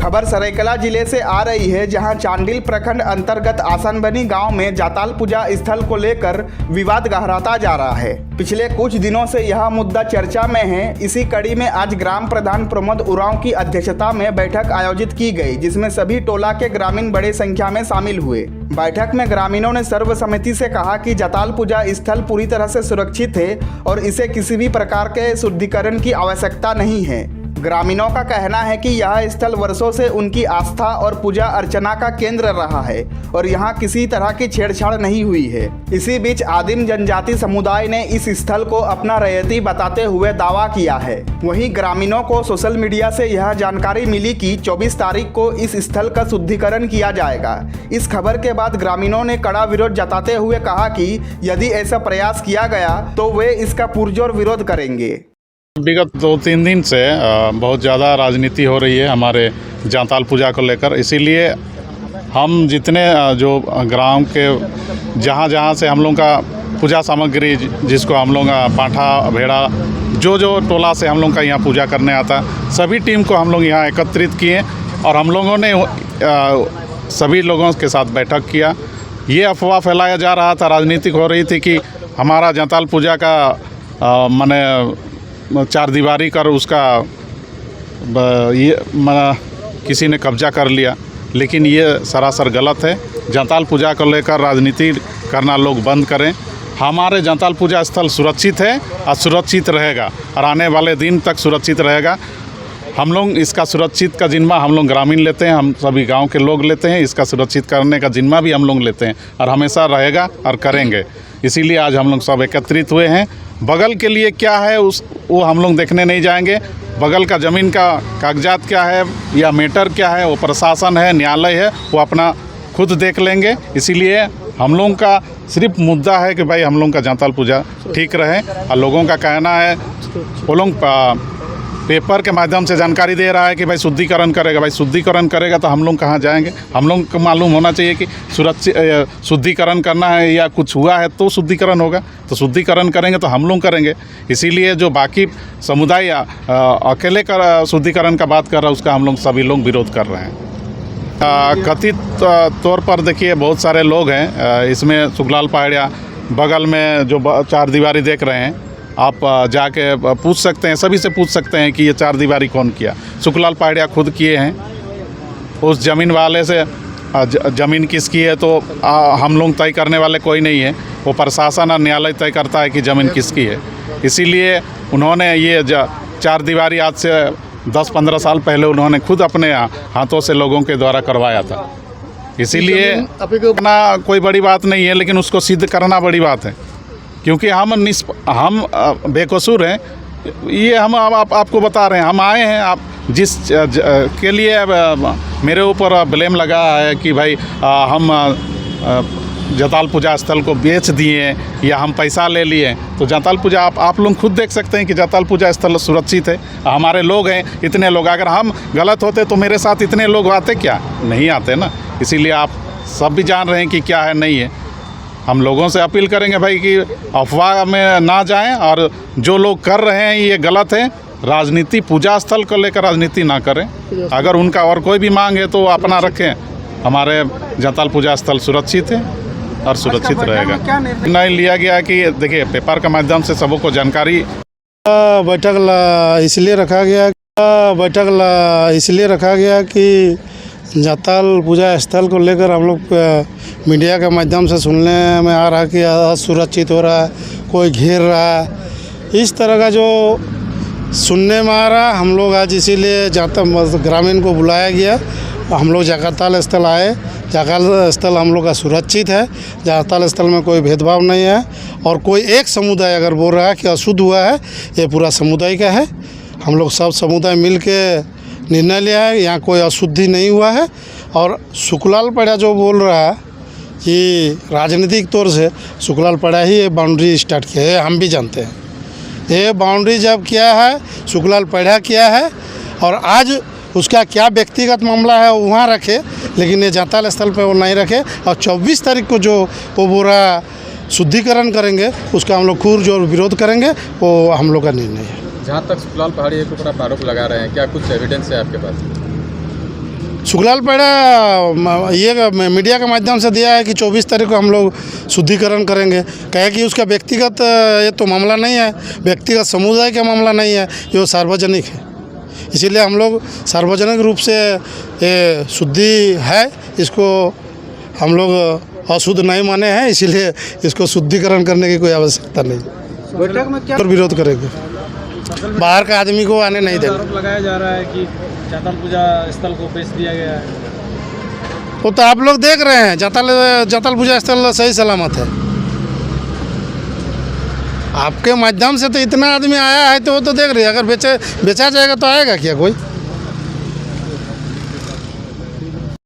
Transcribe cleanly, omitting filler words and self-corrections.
खबर सरायकेला जिले से आ रही है, जहां चांडिल प्रखंड अंतर्गत आसनबनी गांव में जाताल पूजा स्थल को लेकर विवाद गहराता जा रहा है। पिछले कुछ दिनों से यह मुद्दा चर्चा में है। इसी कड़ी में आज ग्राम प्रधान प्रमोद उरांव की अध्यक्षता में बैठक आयोजित की गई, जिसमें सभी टोला के ग्रामीण बड़े संख्या में शामिल हुए। बैठक में ग्रामीणों ने सर्वसम्मति से कहा कि जाताल पूजा स्थल पूरी तरह से सुरक्षित है और इसे किसी भी प्रकार के शुद्धिकरण की आवश्यकता नहीं है। ग्रामीणों का कहना है कि यह स्थल वर्षों से उनकी आस्था और पूजा अर्चना का केंद्र रहा है और यहाँ किसी तरह की छेड़छाड़ नहीं हुई है। इसी बीच आदिम जनजाति समुदाय ने इस स्थल को अपना रैयती बताते हुए दावा किया है। वहीं ग्रामीणों को सोशल मीडिया से यह जानकारी मिली कि 24 तारीख को इस स्थल का शुद्धिकरण किया जाएगा। इस खबर के बाद ग्रामीणों ने कड़ा विरोध जताते हुए कहा कि यदि ऐसा प्रयास किया गया तो वे इसका पुरजोर विरोध करेंगे। विगत 2-3 दिन से बहुत ज़्यादा राजनीति हो रही है हमारे जाताल पूजा को लेकर। इसीलिए हम जितने जो ग्राम के जहाँ से हम लोग का पूजा सामग्री, जिसको हम लोग पाठा भेड़ा जो टोला से हम लोग का यहाँ पूजा करने आता, सभी टीम को हम लोग यहाँ एकत्रित किए और हम लोगों ने सभी लोगों के साथ बैठक किया। ये अफवाह फैलाया जा रहा था, राजनीतिक हो रही थी कि हमारा जाताल पूजा का माने चार दीवारी कर उसका किसी ने कब्जा कर लिया, लेकिन ये सरासर गलत है। जाताल पूजा को लेकर राजनीति करना लोग बंद करें। हमारे जाताल पूजा स्थल सुरक्षित है और सुरक्षित रहेगा और आने वाले दिन तक सुरक्षित रहेगा। हम लोग इसका सुरक्षित का जिम्मा हम लोग ग्रामीण लेते हैं, हम सभी गांव के लोग लेते हैं। इसका सुरक्षित करने का जिम्मा भी हम लोग लेते हैं और हमेशा रहेगा और करेंगे। इसीलिए आज हम लोग सब एकत्रित हुए हैं। बगल के लिए क्या है वो हम लोग देखने नहीं जाएंगे। बगल का ज़मीन का कागजात क्या है या मैटर क्या है, वो प्रशासन है, न्यायालय है, वो अपना खुद देख लेंगे। इसीलिए हम लोगों का सिर्फ मुद्दा है कि भाई हम लोगों का जाताल पूजा ठीक रहे। और लोगों का कहना है, वो लोग पेपर के माध्यम से जानकारी दे रहा है कि भाई शुद्धिकरण करेगा। भाई शुद्धिकरण करेगा तो हम लोग कहाँ जाएंगे? हम लोग को मालूम होना चाहिए कि सुरक्षित शुद्धिकरण करना है या कुछ हुआ है तो शुद्धिकरण होगा। तो शुद्धिकरण करेंगे तो हम लोग करेंगे। इसीलिए जो बाकी समुदाय अकेले का शुद्धिकरण का बात कर रहा है, उसका हम लोग सभी लोग विरोध कर रहे हैं। कथित तौर पर देखिए बहुत सारे लोग हैं इसमें। सुखलाल पहाड़िया बगल में जो चार दीवारी देख रहे हैं, आप जाके पूछ सकते हैं, सभी से पूछ सकते हैं कि ये चार दीवारी कौन किया। सुखलाल पहाड़िया खुद किए हैं। उस ज़मीन वाले से ज़मीन किसकी है तो हम लोग तय करने वाले कोई नहीं है। वो प्रशासन और न्यायालय तय करता है कि ज़मीन किसकी है। इसीलिए उन्होंने ये चार दीवारी आज से 10-15 साल पहले उन्होंने खुद अपने हाथों से लोगों के द्वारा करवाया था। इसीलिए अपना कोई बड़ी बात नहीं है, लेकिन उसको सिद्ध करना बड़ी बात है, क्योंकि हम बेकसूर हैं। ये हम आपको बता रहे हैं। हम आए हैं, आप जिस के लिए मेरे ऊपर ब्लेम लगा है कि भाई हम जाताल पूजा स्थल को बेच दिए या हम पैसा ले लिए, तो जाताल पूजा आप लोग खुद देख सकते हैं कि जाताल पूजा स्थल सुरक्षित है। हमारे लोग हैं इतने लोग। अगर हम गलत होते तो मेरे साथ इतने लोग आते क्या? नहीं आते ना। इसीलिए आप सब भी जान रहे हैं कि क्या है नहीं है। हम लोगों से अपील करेंगे भाई कि अफवाह में ना जाएं और जो लोग कर रहे हैं ये गलत है। राजनीति पूजा स्थल को लेकर राजनीति ना करें। अगर उनका और कोई भी मांग है तो वो अपना रखें। हमारे जाताल पूजा स्थल सुरक्षित है और सुरक्षित रहेगा। नहीं लिया गया कि देखिए पेपर के माध्यम से सबको जानकारी। बैठक इसलिए रखा गया कि जाताल पूजा स्थल को लेकर हम लोग मीडिया के माध्यम से सुनने में आ रहा है कि असुरक्षित हो रहा है, कोई घेर रहा है, इस तरह का जो सुनने में आ रहा है। हम लोग आज इसीलिए ग्रामीण को बुलाया गया। हम लोग जाताल स्थल आए। जाताल स्थल हम लोग का सुरक्षित है। जाताल स्थल में कोई भेदभाव नहीं है और कोई एक समुदाय अगर बोल रहा है कि अशुद्ध हुआ है, ये पूरा समुदाय का है। हम लोग सब समुदाय मिल के निर्णय लिया है, यहाँ कोई अशुद्धि नहीं हुआ है। और सुखलाल पहाड़िया जो बोल रहा है कि राजनीतिक तौर से सुखलाल पहाड़िया ही ये बाउंड्री स्टार्ट किया है, हम भी जानते हैं। ये बाउंड्री जब किया है सुखलाल पहाड़िया किया है और आज उसका क्या व्यक्तिगत मामला है वहाँ रखे, लेकिन ये जाताल स्थल पे वो नहीं रखे। और 24 तारीख को जो वो पूरा शुद्धिकरण करेंगे उसका हम लोग खूब जोर विरोध करेंगे। वो हम लोग का निर्णय है। जहाँ तक सुखलाल पहाड़िया के ऊपर आप आरोप लगा रहे हैं, क्या कुछ एविडेंस है आपके पास? सुखलाल पेड़ा ये मीडिया के माध्यम से दिया है कि 24 तारीख को हम लोग शुद्धिकरण करेंगे। कहे कि उसका व्यक्तिगत ये तो मामला नहीं है, व्यक्तिगत समुदाय का मामला नहीं है, ये शुद्धिकरण है। इसीलिए हम लोग सार्वजनिक रूप से ये शुद्धि है, इसको हम लोग अशुद्ध नहीं माने हैं, इसीलिए इसको शुद्धिकरण करने की कोई आवश्यकता नहीं। बैठक में क्या विरोध करेंगे, बाहर का आदमी को आने नहीं देंगे। आरोप लगाया जा रहा है कि जाताल पूजा स्थल को बेच दिया गया है। वो तो आप लोग देख रहे हैं, जाताल पूजा स्थल सही सलामत है। आपके माध्यम से तो इतना आदमी आया है तो वो तो देख रहे हैं। अगर बेचा जाएगा तो आएगा क्या कोई?